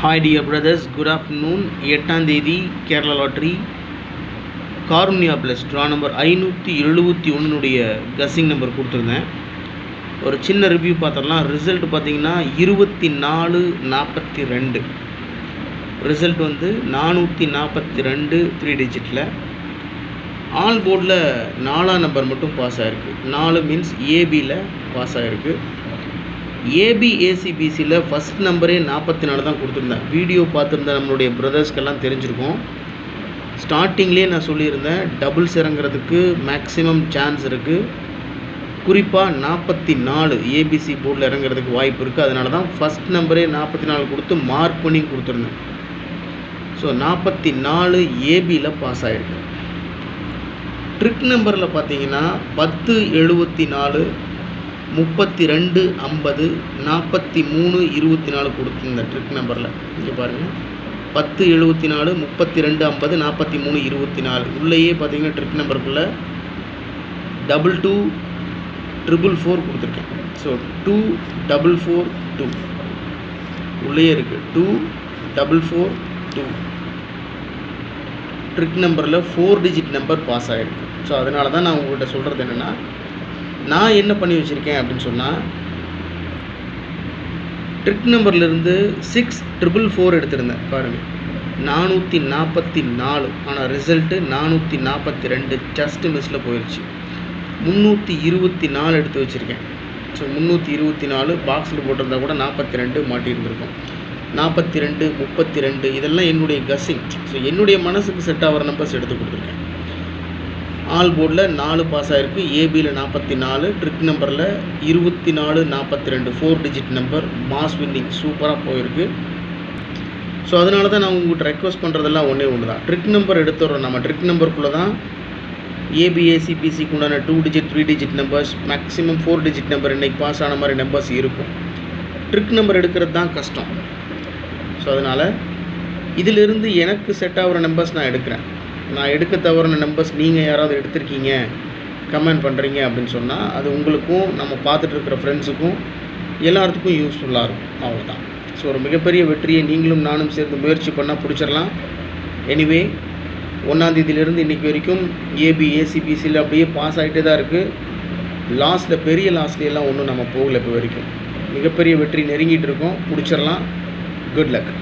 Hi dear brothers, good afternoon. 8ஆம் தேதி Kerala lottery Karunya plus draw number 571 guessing number கொடுத்துருந்தேன். ஒரு சின்ன ரிவ்யூ பார்த்துடலாம். ரிசல்ட் பார்த்தீங்கன்னா 2442. ரிசல்ட் வந்து 442 3 டிஜிட்டில். ஆல் போர்டில் 4ஆம் நம்பர் மட்டும் பாஸ் ஆகிருக்கு. 4 மீன்ஸ் ஏபியில் பாஸ் ஆகிருக்கு. ஏபி ஏசிபிசியில் ஃபஸ்ட் நம்பரே 44 தான் கொடுத்துருந்தேன். வீடியோ பார்த்துருந்த நம்மளுடைய பிரதர்ஸ்க்கெல்லாம் தெரிஞ்சிருக்கும். ஸ்டார்டிங்லேயே நான் சொல்லியிருந்தேன், டபுள்ஸ் இறங்குறதுக்கு மேக்ஸிமம் சான்ஸ் இருக்குது. குறிப்பாக 44 ஏபிசி போர்டில் இறங்குறதுக்கு வாய்ப்பு இருக்குது. அதனால தான் ஃபஸ்ட் நம்பரே 44 கொடுத்து மார்க் பண்ணி கொடுத்துருந்தேன். ஸோ 44 ஏபியில் பாஸ் ஆகிருக்கு. ட்ரிக் நம்பரில் பார்த்தீங்கன்னா 1074 32 50 43 24 கொடுத்துருந்த ட்ரிக் நம்பரில். இங்கே பாருங்கள், 1074 32 50 43 24 உள்ளேயே பார்த்தீங்கன்னா ட்ரிக் நம்பருக்குள்ளே 22 444 கொடுத்துருக்கேன். ஸோ 2442 உள்ளேயே இருக்குது. 2442 ட்ரிக் நம்பரில் 4 டிஜிட் நம்பர் பாஸ் ஆகிருக்கு. ஸோ அதனால தான் நான் உங்கள்கிட்ட சொல்கிறது என்னென்னா, நான் என்ன பண்ணி வச்சுருக்கேன் அப்படின்னு சொன்னால், ட்ரிக் நம்பர்லேருந்து 6444 எடுத்திருந்தேன். பாருங்கள், 444. ஆனால் ரிசல்ட்டு 442 ஜஸ்ட் மிஸ்ஸில் போயிடுச்சு. 324 எடுத்து வச்சுருக்கேன். ஸோ 324 பாக்ஸில் போட்டிருந்தா கூட 42 மாட்டியிருந்திருக்கும். 42 32 இதெல்லாம் என்னுடைய கஸ்ஸிங். ஸோ என்னுடைய மனசுக்கு செட் ஆகிற நம்பர்ஸ் எடுத்து கொடுத்துருக்கேன். ஆல் போர்டில் 4 பாஸ் ஆகிருக்கு. ஏபியில் 44, ட்ரிக் நம்பரில் 24 42 4 டிஜிட் நம்பர் மாஸ் வின்னிங் சூப்பராக போயிருக்கு. ஸோ அதனால தான் நான் உங்கள்கிட்ட ரெக்வஸ்ட் பண்ணுறதெல்லாம் ஒன்றே ஒன்று தான். ட்ரிக் நம்பர் எடுத்துடுறோம். நம்ம ட்ரிக் நம்பருக்குள்ளே தான் ஏபிஏசிபிசிக்கு உண்டான 2 digit 3 digit numbers, maximum 4 digit number இன்றைக்கி பாஸ் ஆன மாதிரி நம்பர்ஸ் இருக்கும். ட்ரிக் நம்பர் எடுக்கிறது தான் கஷ்டம். ஸோ அதனால் இதிலிருந்து எனக்கு செட் ஆகிற நம்பர்ஸ் நான் எடுக்கிறேன். நான் எடுக்க தவறின நம்பர்ஸ் நீங்கள் யாராவது எடுத்திருக்கீங்க, கமெண்ட் பண்ணுறீங்க அப்படின்னு சொன்னால், அது உங்களுக்கும் நம்ம பார்த்துட்டு இருக்கிற ஃப்ரெண்ட்ஸுக்கும் எல்லாத்துக்கும் யூஸ்ஃபுல்லாக இருக்கும். அவ்வளோதான். ஸோ ஒரு மிகப்பெரிய வெற்றியை நீங்களும் நானும் சேர்ந்து முயற்சி பண்ணால் பிடிச்சிடலாம். எனிவே 1ஆம் தேதியிலேருந்து இன்றைக்கி வரைக்கும் ஏபி ஏசிபிசியில் அப்படியே பாஸ் ஆகிட்டே தான் இருக்குது. லாஸ்ட்டில் பெரிய லாஸ்ட்லையெல்லாம் ஒன்றும் நம்ம போகலை. இப்போ வரைக்கும் மிகப்பெரிய வெற்றி நெருங்கிட்டு இருக்கோம். பிடிச்சிடலாம். Good luck.